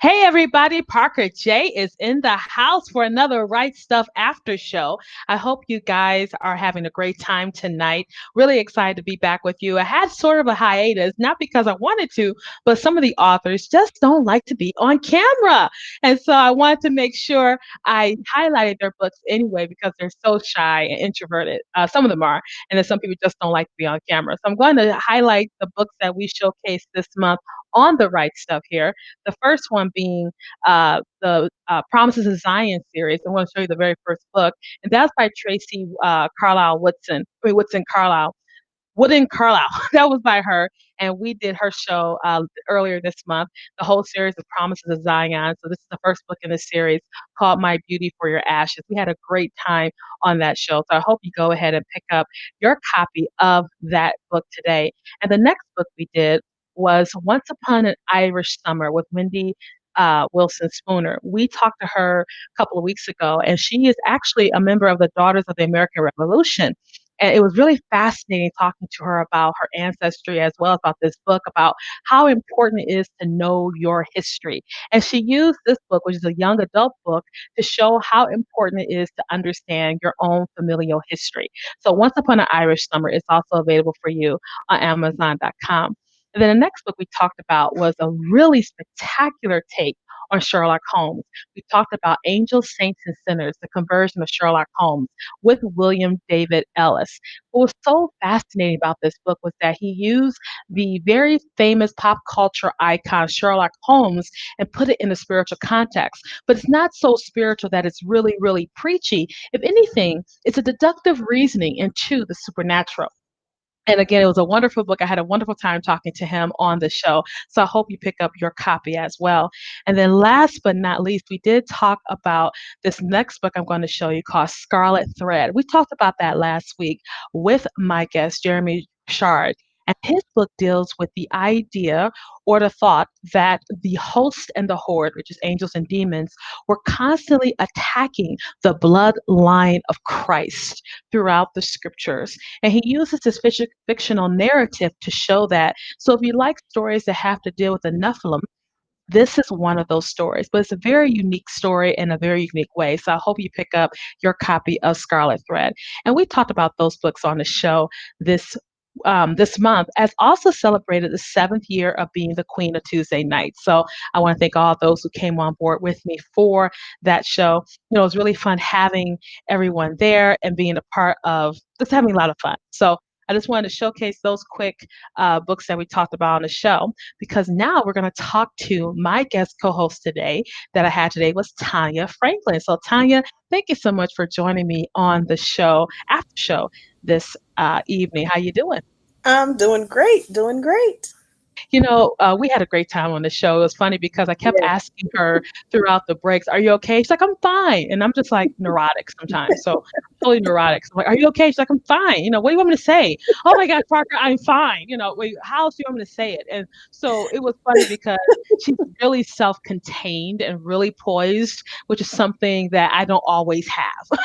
Hey everybody, Parker J is in the house for another Right Stuff After Show. I hope you guys are having a great time tonight. Really excited to be back with you. I had sort of a hiatus, not because I wanted to, but some of the authors just don't like to be on camera. And so I wanted to make sure I highlighted their books anyway because they're so shy and introverted. Some of them are, and then some people just don't like to be on camera. So I'm going to highlight the books that we showcased this month on the Right Stuff here. The first one being the Promises of Zion series. I want to show you the very first book, and that's by Tracy Carlisle Woodson. I mean, Woodson Carlisle. Wooden Carlisle. That was by her, and we did her show earlier this month. The whole series of Promises of Zion. So this is the first book in the series called My Beauty for Your Ashes. We had a great time on that show, so I hope you go ahead and pick up your copy of that book today. And the next book we did was Once Upon an Irish Summer with Wendy Wilson Spooner. We talked to her a couple of weeks ago, and she is actually a member of the Daughters of the American Revolution. And it was really fascinating talking to her about her ancestry as well as about this book, about how important it is to know your history. And she used this book, which is a young adult book, to show how important it is to understand your own familial history. So Once Upon an Irish Summer is also available for you on Amazon.com. And then the next book we talked about was a really spectacular take on Sherlock Holmes. We talked about Angels, Saints, and Sinners, the conversion of Sherlock Holmes with William David Ellis. What was so fascinating about this book was that he used the very famous pop culture icon Sherlock Holmes and put it in a spiritual context. But it's not so spiritual that it's really, really preachy. If anything, it's a deductive reasoning into the supernatural. And again, it was a wonderful book. I had a wonderful time talking to him on the show. So I hope you pick up your copy as well. And then last but not least, we did talk about this next book I'm going to show you called Scarlet Thread. We talked about that last week with my guest, Jeremy Shard. And his book deals with the idea or the thought that the host and the horde, which is angels and demons, were constantly attacking the bloodline of Christ throughout the scriptures. And he uses this fictional narrative to show that. So if you like stories that have to deal with the Nephilim, this is one of those stories, but it's a very unique story in a very unique way. So I hope you pick up your copy of Scarlet Thread. And we talked about those books on the show this this month, as also celebrated the seventh year of being the Queen of Tuesday Night. So I want to thank all those who came on board with me for that show. It was really fun having everyone there and being a part of just having a lot of fun. So I just wanted to showcase those quick books that we talked about on the show because now we're going to talk to my guest co-host today that I had today was Tonya Franklin. So Tonya, thank you so much for joining me on the show after show this evening. How you doing? I'm doing great, doing great. We had a great time on the show. It was funny because I kept Yeah. asking her throughout the breaks, "Are you okay?" She's like, "I'm fine," and I'm just like neurotic sometimes. So totally neurotic. So I'm like, "Are you okay?" She's like, "I'm fine." What do you want me to say? "Oh my God, Parker, I'm fine." Wait, how else do you want me to say it? And so it was funny because she's really self-contained and really poised, which is something that I don't always have.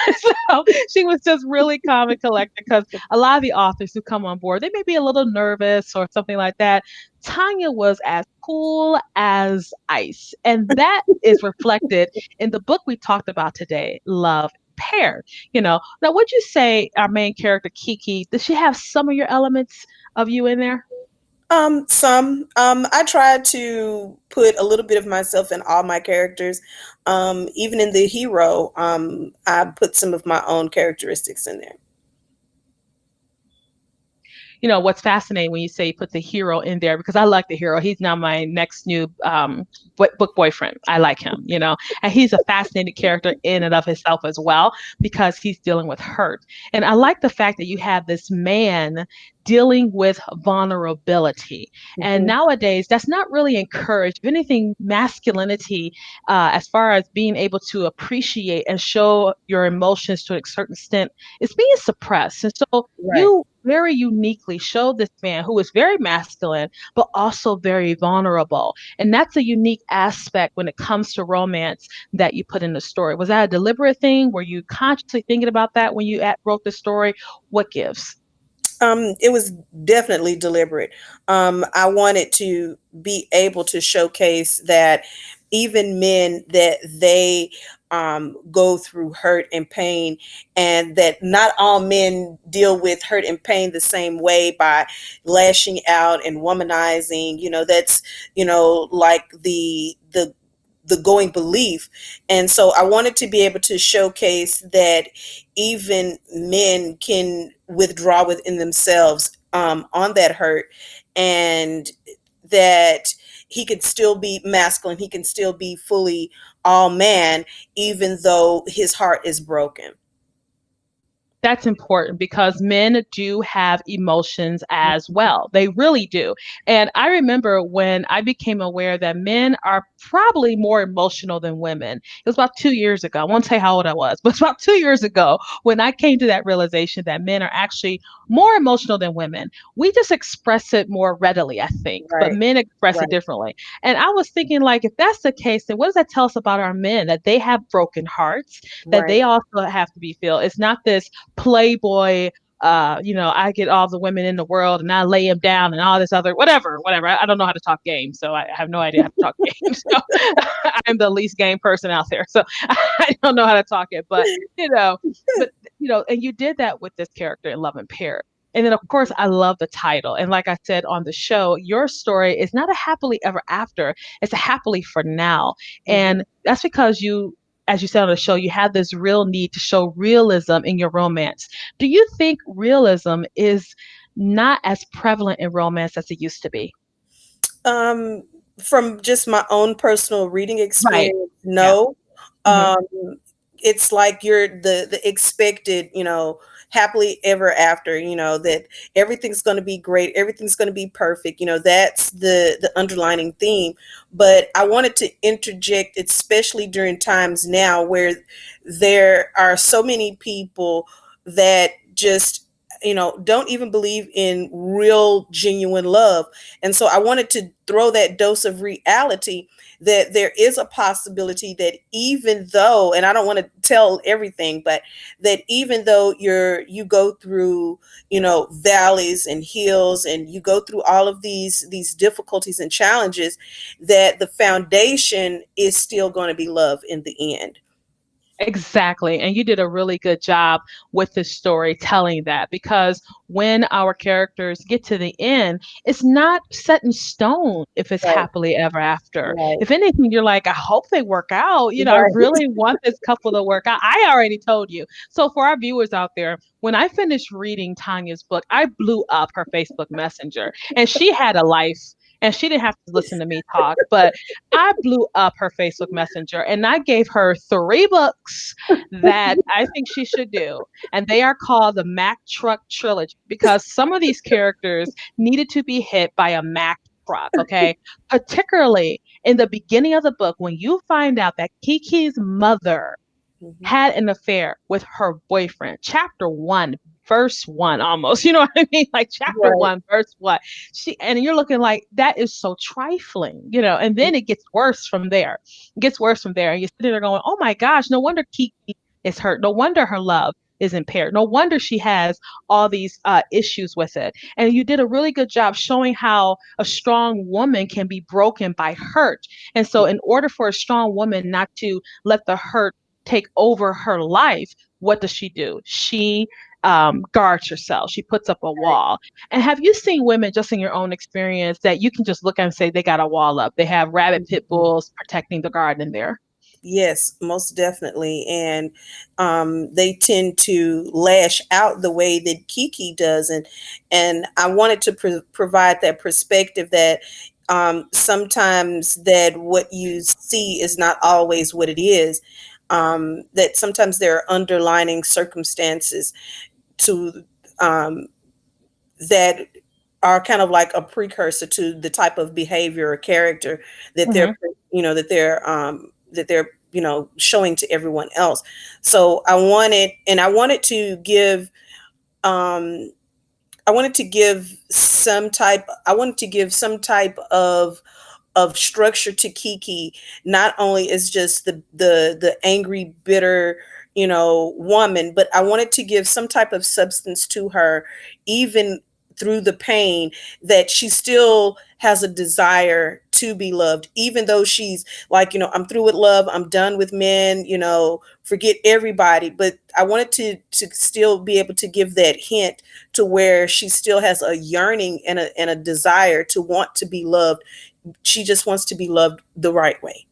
So she was just really calm and collected because a lot of the authors who come on board, they may be a little nervous or something like that. Tanya was as cool as ice. And that is reflected in the book we talked about today, Love Impaired. Now would you say our main character, Kiki, does she have some of your elements of you in there? I try to put a little bit of myself in all my characters. Even in the hero, I put some of my own characteristics in there. What's fascinating when you say you put the hero in there, because I like the hero. He's now my next new book boyfriend. I like him, and he's a fascinating character in and of himself as well because he's dealing with hurt. And I like the fact that you have this man dealing with vulnerability. And Mhm. nowadays, that's not really encouraged. If anything, masculinity, as far as being able to appreciate and show your emotions to a certain extent, is being suppressed. And so Right. you very uniquely showed this man who was very masculine, but also very vulnerable. And that's a unique aspect when it comes to romance that you put in the story. Was that a deliberate thing? Were you consciously thinking about that when you wrote the story? What gives? It was definitely deliberate. I wanted to be able to showcase that even men, that they go through hurt and pain, and that not all men deal with hurt and pain the same way by lashing out and womanizing. That's like the going belief. And so I wanted to be able to showcase that even men can withdraw within themselves on that hurt, and that he could still be masculine, he can still be fully all man, even though his heart is broken. That's important because men do have emotions as well. They really do. And I remember when I became aware that men are probably more emotional than women. It was about 2 years ago. I won't say how old I was, but it's about 2 years ago when I came to that realization that men are actually more emotional than women. We just express it more readily, I think, but Right, men express it right, differently. And I was thinking, like, if that's the case, then what does that tell us about our men? That they have broken hearts, that right, they also have to be filled. It's not this playboy, I get all the women in the world and I lay him down and all this other whatever. I don't know how to talk games, so I have no idea how to talk games. So I'm the least game person out there, so I don't know how to talk it. But and you did that with this character in Love Impaired. And then, of course, I love the title. And like I said on the show, your story is not a happily ever after, it's a happily for now. mhm. And that's because as you said on the show, you have this real need to show realism in your romance. Do you think realism is not as prevalent in romance as it used to be? Um, from just my own personal reading Right. experience, Yeah. no. Hmm. Um, it's like you're the expected, happily ever after, that everything's going to be great, everything's going to be perfect. That's the underlining theme. But I wanted to interject, especially during times now where there are so many people that just don't even believe in real genuine love. And so I wanted to throw that dose of reality, that there is a possibility that even though, and I don't want to tell everything, but that even though you go through, valleys and hills, and you go through all of these difficulties and challenges, that the foundation is still going to be love in the end. Exactly. And you did a really good job with this story telling that because when our characters get to the end, it's not set in stone if it's Right, happily ever after. right, If anything, you're like, I hope they work out. I right. really want this couple to work out. I already told you. So for our viewers out there, when I finished reading Tanya's book, I blew up her Facebook Messenger and she had a life. And she didn't have to listen to me talk, but I blew up her Facebook Messenger and I gave her 3 books that I think she should do. And they are called the Mack Truck Trilogy because some of these characters needed to be hit by a Mack truck, okay? Particularly in the beginning of the book, when you find out that Kiki's mother Mhm. had an affair with her boyfriend. Chapter one, verse one, almost. You know what I mean? Like chapter Right. one, verse one. And you're looking like that is so trifling, and then it gets worse from there. It gets worse from there. And you're sitting there going, oh my gosh, no wonder Kiki is hurt. No wonder her love is impaired. No wonder she has all these issues with it. And you did a really good job showing how a strong woman can be broken by hurt. And so, in order for a strong woman not to let the hurt take over her life, what does she do? She guards herself. She puts up a Right. wall. And have you seen women just in your own experience that you can just look at and say they got a wall up? They have rabid pit Mhm. bulls protecting the garden there. Yes, most definitely. And they tend to lash out the way that Kiki does. And I wanted to provide that perspective that sometimes that what you see is not always what it is. That sometimes there are underlining circumstances to that are kind of like a precursor to the type of behavior or character that they're Hmm. showing to everyone else. So I wanted to give um I wanted to give some type of structure to Kiki. Not only is just the angry, bitter, woman, but I wanted to give some type of substance to her, even through the pain, that she still has a desire to be loved, even though she's like, I'm through with love, I'm done with men, forget everybody. But I wanted to still be able to give that hint to where she still has a yearning and a desire to want to be loved. She just wants to be loved the right way.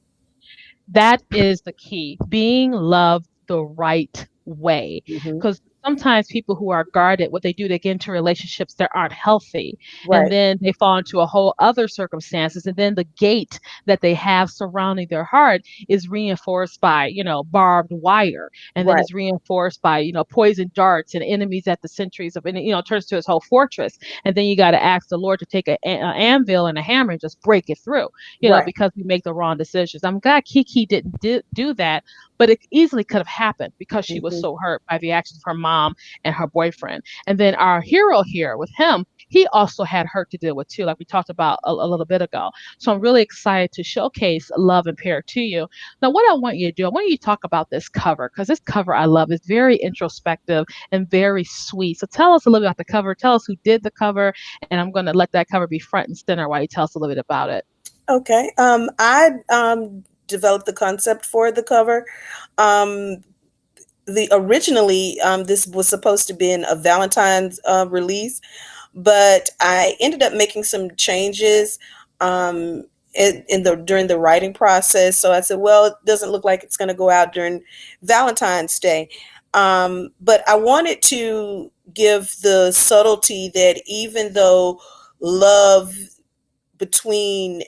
That is the key, being loved the right way. Hmm. Because sometimes people who are guarded, what they do, they get into relationships that aren't healthy. And Right, then they fall into a whole other circumstances. And then the gate that they have surrounding their heart is reinforced by, barbed wire. And then right, it's reinforced by, poison darts and enemies at the centuries of, and it turns to its whole fortress. And then you got to ask the Lord to take a anvil and a hammer and just break it through, right. because we make the wrong decisions. I'm glad Kiki didn't do that, but it easily could have happened because she was Hmm. so hurt by the actions of her mom and her boyfriend. And then our hero here with him, he also had hurt to deal with too, like we talked about a little bit ago. So I'm really excited to showcase Love Impaired to you. Now, what I want you to do, I want you to talk about this cover because this cover I love is very introspective and very sweet. So tell us a little bit about the cover. Tell us who did the cover, and I'm going to let that cover be front and center while you tell us a little bit about it. Okay. I developed the concept for the cover. Um, the originally this was supposed to be in a Valentine's release, but I ended up making some changes in the during the writing process. So I said, well, it doesn't look like it's going to go out during Valentine's Day. But I wanted to give the subtlety that even though love between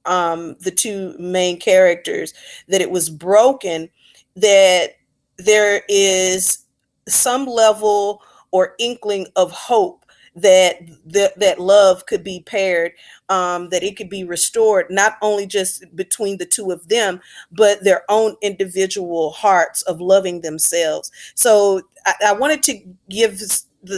the two main characters, that it was broken, that there is some level or inkling of hope that that love could be paired, that it could be restored, not only just between the two of them, but their own individual hearts of loving themselves. So I wanted to give,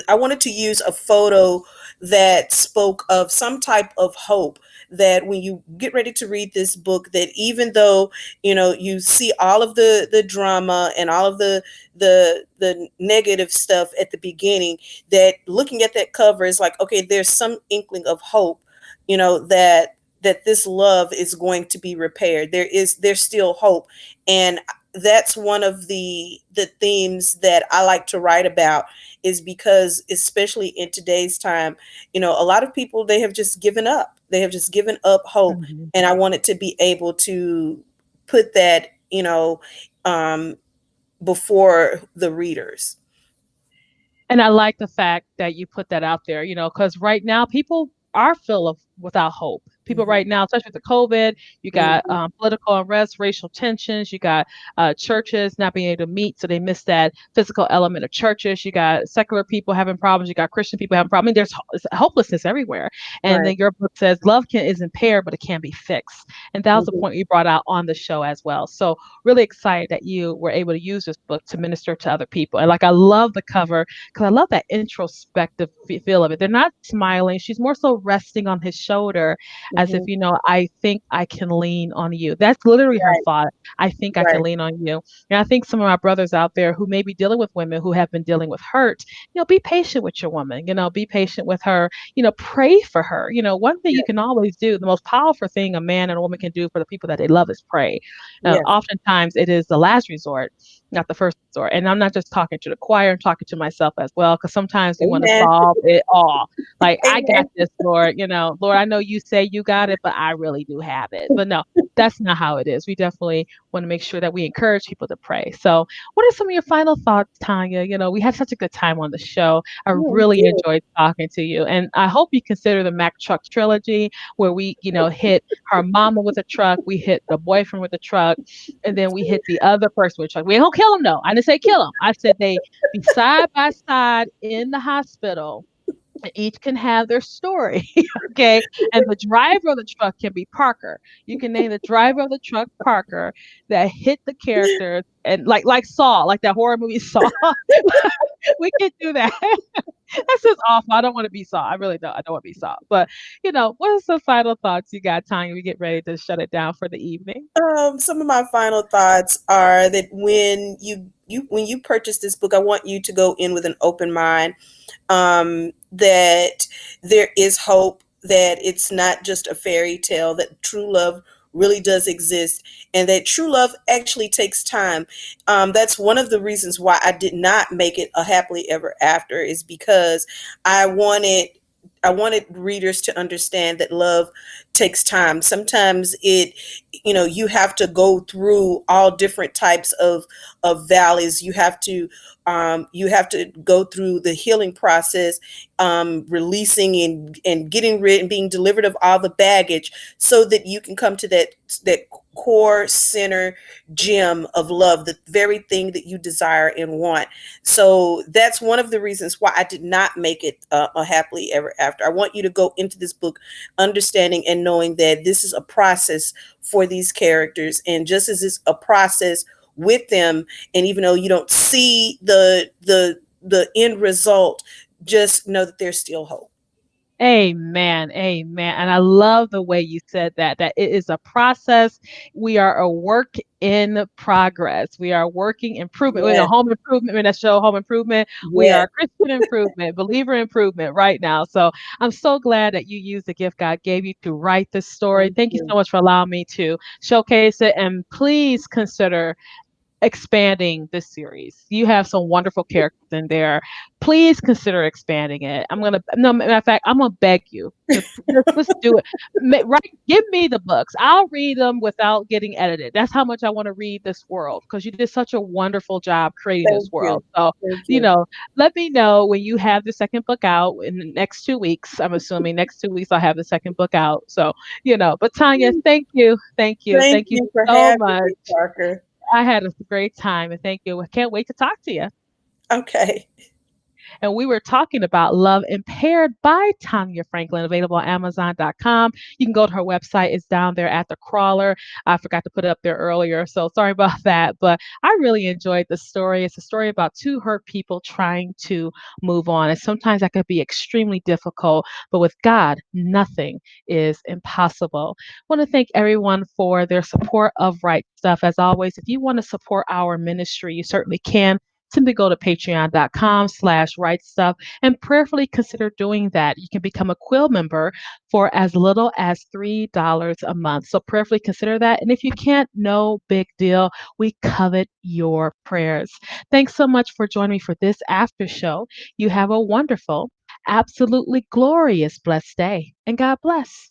I wanted to use a photo that spoke of some type of hope, that when you get ready to read this book, that even though you see all of the drama and all of the negative stuff at the beginning, that looking at that cover is like, okay, there's some inkling of hope, that this love is going to be repaired. There's still hope. And that's one of the themes that I like to write about, is because especially in today's time, a lot of people, they have just given up. They have just given up hope. Mhm. And I wanted to be able to put that, um, before the readers. And I like the fact that you put that out there, because right now people are full of without hope. People Hmm. right now, especially with the COVID, you got Hmm. political unrest, racial tensions, you got churches not being able to meet, so they miss that physical element of churches. You got secular people having problems, you got Christian people having problems. I mean, there's hopelessness everywhere. And Right. then your book says love is impaired, but it can be fixed. And that was the Hmm. point you brought out on the show as well. So really excited that you were able to use this book to minister to other people. And like I love the cover because I love that introspective feel of it. They're not smiling. She's more so resting on his shoulder as if, Hmm. I think I can lean on you. That's literally her Right. thought. I think I can Right. lean on you. And I think some of my brothers out there who may be dealing with women who have been dealing with hurt, be patient with your woman, be patient with her, pray for her. One thing you Yeah. can always do, the most powerful thing a man and a woman can do for the people that they love is pray. Yes. Oftentimes it is the last resort, not the first resort. And I'm not just talking to the choir, I'm talking to myself as well, because sometimes we want to Amen. solve it all. Like, I got Amen. this, Lord. Lord, I know you say you got it, but I really do have it. But no, that's not how it is. We definitely want to make sure that we encourage people to pray. So, what are some of your final thoughts, Tanya? We had such a good time on the show. I Yeah, we really did. enjoyed talking to you. And I hope you consider the Mack Truck trilogy, where we, hit her mama with a truck, we hit the boyfriend with a truck, and then we hit the other person with a truck. We ain't gonna kill them, though. I didn't say kill them. I said they be side by side in the hospital, and each can have their story. Okay. And the driver of the truck can be Parker. You can name the driver of the truck Parker, that hit the characters, and like Saw, like that horror movie Saw. We can do that. That's just awful. I don't want to be Saw. I really don't. I don't want to be Saw. But what are some final thoughts you got, Tanya? We get ready to shut it down for the evening. Some of my final thoughts are that when when you purchase this book, I want you to go in with an open mind. That there is hope. that it's not just a fairy tale, that true love really does exist, and that true love actually takes time. That's one of the reasons why I did not make it a happily ever after, is because I wanted I wanted readers to understand that love takes time. Sometimes you have to go through all different types of valleys. You have to go through the healing process, releasing and getting rid and being delivered of all the baggage, so that you can come to that core center gem of love, the very thing that you desire and want. So that's one of the reasons why I did not make it a happily ever after. I want you to go into this book understanding and knowing that this is a process for these characters, and just as it's a process with them, and even though you don't see the end result, just know that there's still hope. Amen. Amen. And I love the way you said that it is a process. We are a work in progress. We are working improvement. We're a Yes, home improvement in that show, home improvement. We yes. are Christian improvement, believer improvement right now. So I'm so glad that you used the gift God gave you to write this story. Thank Thank you so you. much for allowing me to showcase it. And please consider expanding this series. You have some wonderful characters in there. Please consider expanding it. I'm gonna no matter of fact, I'm gonna beg you to let's do it. Right, give me the books. I'll read them without getting edited. That's how much I want to read this world because you did such a wonderful job creating this Thank world. you. So, Thank you you. know, let me know when you have the second book out in the next 2 weeks. I'm assuming next 2 weeks I'll have the second book out. So, but Tanya, thank you. Thank Thank you you for so having much. me, Parker. I had a great time and thank you. I can't wait to talk to you. Okay. And we were talking about Love Impaired by Tonya Franklin, available on Amazon.com. You can go to her website, it's down there at the crawler. I forgot to put it up there earlier, so sorry about that. But I really enjoyed the story. It's a story about two hurt people trying to move on. And sometimes that could be extremely difficult, but with God, nothing is impossible. I want to thank everyone for their support of Right Stuff. As always, if you want to support our ministry, you certainly can simply go to patreon.com/right stuff and prayerfully consider doing that. You can become a quill member for as little as $3 a month. So prayerfully consider that. And if you can't, no big deal. We covet your prayers. Thanks so much for joining me for this after show. You have a wonderful, absolutely glorious, blessed day. And God bless.